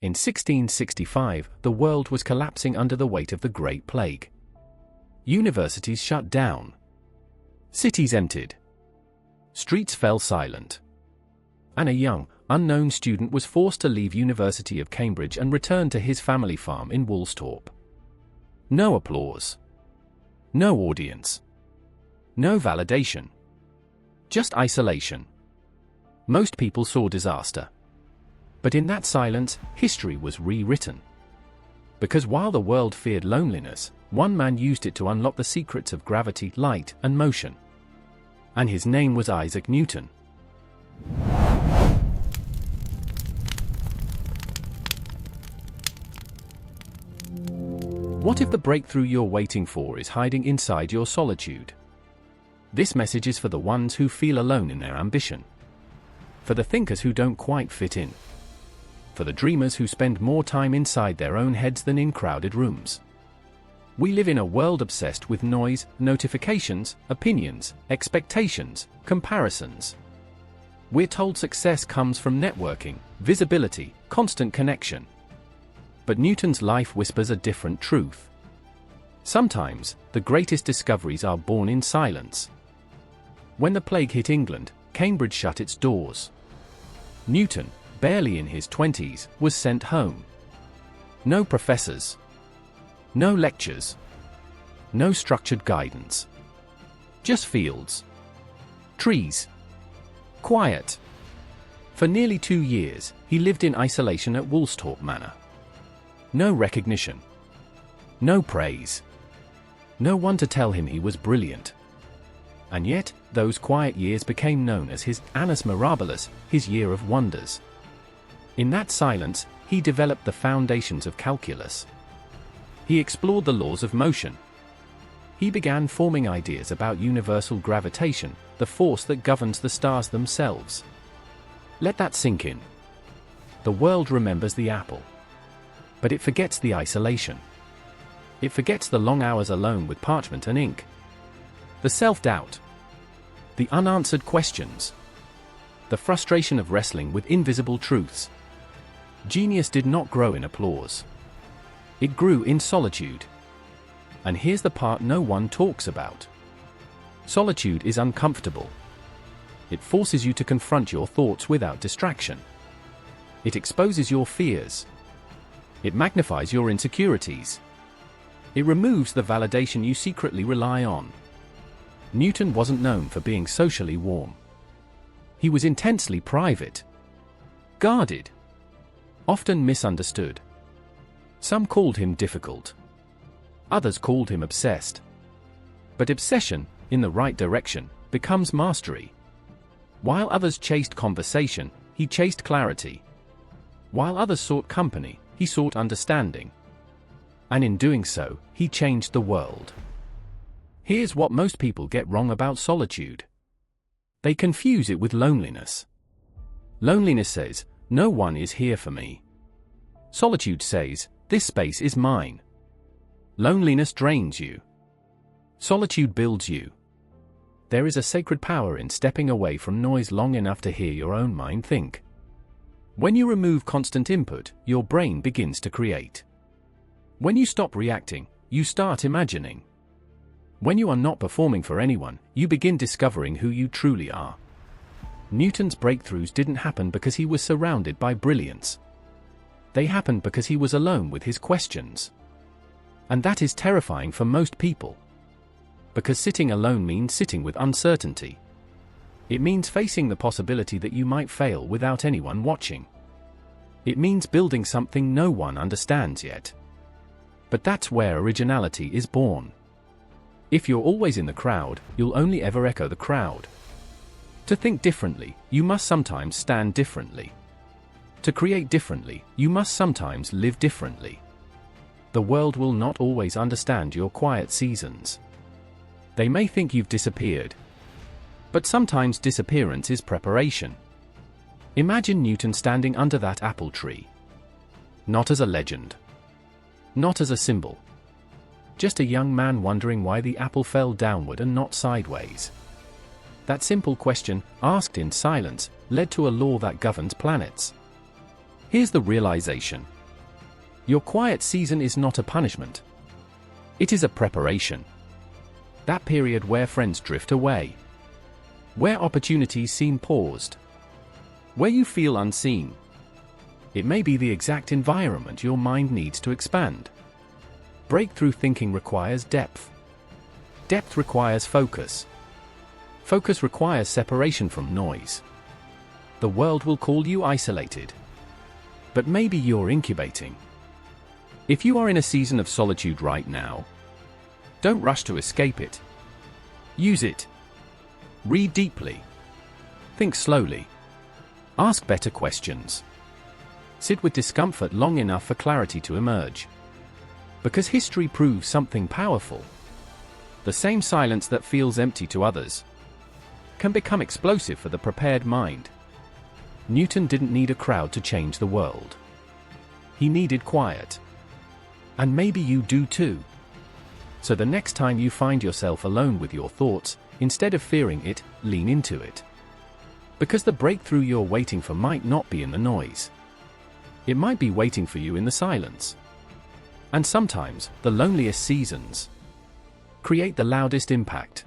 In 1665, the world was collapsing under the weight of the Great Plague. Universities shut down. Cities emptied. Streets fell silent. And a young, unknown student was forced to leave University of Cambridge and return to his family farm in Woolsthorpe. No applause. No audience. No validation. Just isolation. Most people saw disaster. But in that silence, history was rewritten. Because while the world feared loneliness, one man used it to unlock the secrets of gravity, light, and motion. And his name was Isaac Newton. What if the breakthrough you're waiting for is hiding inside your solitude? This message is for the ones who feel alone in their ambition. For the thinkers who don't quite fit in. For the dreamers who spend more time inside their own heads than in crowded rooms. We live in a world obsessed with noise, notifications, opinions, expectations, comparisons. We're told success comes from networking, visibility, constant connection. But Newton's life whispers a different truth. Sometimes, the greatest discoveries are born in silence. When the plague hit England, Cambridge shut its doors. Newton, barely in his 20s, was sent home. No professors. No lectures. No structured guidance. Just fields. Trees. Quiet. For nearly 2 years, he lived in isolation at Woolsthorpe Manor. No recognition. No praise. No one to tell him he was brilliant. And yet, those quiet years became known as his annus mirabilis, his year of wonders. In that silence, he developed the foundations of calculus. He explored the laws of motion. He began forming ideas about universal gravitation, the force that governs the stars themselves. Let that sink in. The world remembers the apple. But it forgets the isolation. It forgets the long hours alone with parchment and ink. The self-doubt. The unanswered questions. The frustration of wrestling with invisible truths. Genius did not grow in applause. It grew in solitude. And here's the part no one talks about. Solitude is uncomfortable. It forces you to confront your thoughts without distraction. It exposes your fears. It magnifies your insecurities. It removes the validation you secretly rely on. Newton wasn't known for being socially warm. He was intensely private. Guarded. Often misunderstood. Some called him difficult. Others called him obsessed. But obsession, in the right direction, becomes mastery. While others chased conversation, he chased clarity. While others sought company, he sought understanding. And in doing so, he changed the world. Here's what most people get wrong about solitude. They confuse it with loneliness. Loneliness says, no one is here for me. Solitude says, this space is mine. Loneliness drains you. Solitude builds you. There is a sacred power in stepping away from noise long enough to hear your own mind think. When you remove constant input, your brain begins to create. When you stop reacting, you start imagining. When you are not performing for anyone, you begin discovering who you truly are. Newton's breakthroughs didn't happen because he was surrounded by brilliance. They happened because he was alone with his questions. And that is terrifying for most people. Because sitting alone means sitting with uncertainty. It means facing the possibility that you might fail without anyone watching. It means building something no one understands yet. But that's where originality is born. If you're always in the crowd, you'll only ever echo the crowd. To think differently, you must sometimes stand differently. To create differently, you must sometimes live differently. The world will not always understand your quiet seasons. They may think you've disappeared. But sometimes disappearance is preparation. Imagine Newton standing under that apple tree. Not as a legend. Not as a symbol. Just a young man wondering why the apple fell downward and not sideways. That simple question, asked in silence, led to a law that governs planets. Here's the realization. Your quiet season is not a punishment. It is a preparation. That period where friends drift away. Where opportunities seem paused. Where you feel unseen. It may be the exact environment your mind needs to expand. Breakthrough thinking requires depth. Depth requires focus. Focus requires separation from noise. The world will call you isolated. But maybe you're incubating. If you are in a season of solitude right now, don't rush to escape it. Use it. Read deeply. Think slowly. Ask better questions. Sit with discomfort long enough for clarity to emerge. Because history proves something powerful. The same silence that feels empty to others can become explosive for the prepared mind. Newton didn't need a crowd to change the world. He needed quiet. And maybe you do too. So the next time you find yourself alone with your thoughts, instead of fearing it, lean into it. Because the breakthrough you're waiting for might not be in the noise. It might be waiting for you in the silence. And sometimes, the loneliest seasons create the loudest impact.